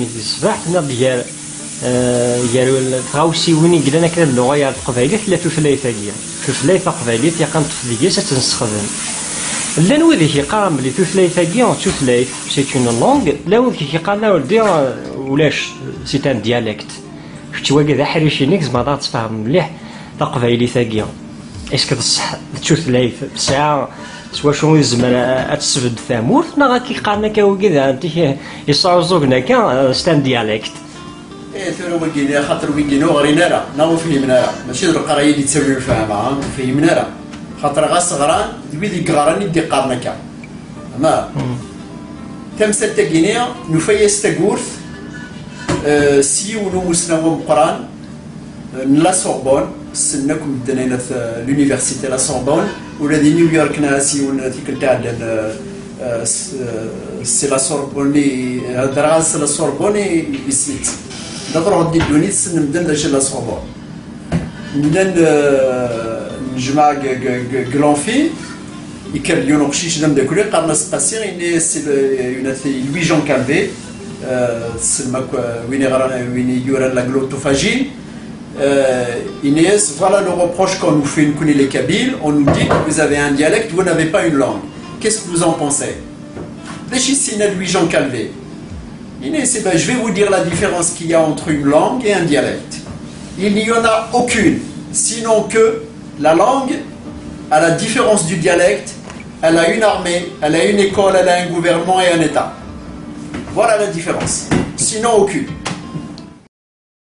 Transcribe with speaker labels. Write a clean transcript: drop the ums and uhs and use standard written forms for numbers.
Speaker 1: نيت الصباح ناض يا تغاوسي وين يقلنا كذا اللغة يا القبائلية لا تثلاثة تثلاثة قبائلية يقام تفدية ستنستخدم لان وذي كيقرا بلي تثلاثة تثلاث سي اون لونغ لا وذي كيقرا ولدي ولاش سي ان ديالكت شتي واقع ذا حريشينيك زعما تفهم مليح تقبايلي ثاقيا اسكو بصح تثلاث ساعة سوا شنو يزمر تسبد ثامورت نا كيقارنا كاوكذا انت يصعوزوكنا كا ستان ديالكت
Speaker 2: ثورة ويكينا خاطر ويكينو غرينا راه ناو فهمنا راه ماشي القرايه اللي تسوي الفهم فهمنا راه خاطر غا صغران دويدي قران يدي قارنا كا ما تمثل تاكينيا نفيس تاكورث سي ونو سناو مقران لا سوربون سنكم دنينا لونيفرسيتي لا سوربون ولا دي نيويورك ناسي ولا ديك تاع سي لا سوربون لي دراس لا سوربون يسيت نضرب دي دونيت سنبدا داش لا سوربون من نجمع غلانفي يكريون قشيش دم داكولي قارنا سباسير اني سي لوي جون كالفي سلمك وين يورا لا glottophagie. Inès, voilà le reproche qu'on nous fait, nous connaissons les Kabyles, on nous dit que vous avez un dialecte, vous n'avez pas une langue. Qu'est-ce que vous en pensez? Louis-Jean Calvé. Inès, ben, je vais vous dire la différence qu'il y a entre une langue et un dialecte. Il n'y en a aucune, sinon que la langue, à la différence du dialecte, elle a une armée, elle a une école, elle a un gouvernement et un État. Voilà la différence, sinon aucune.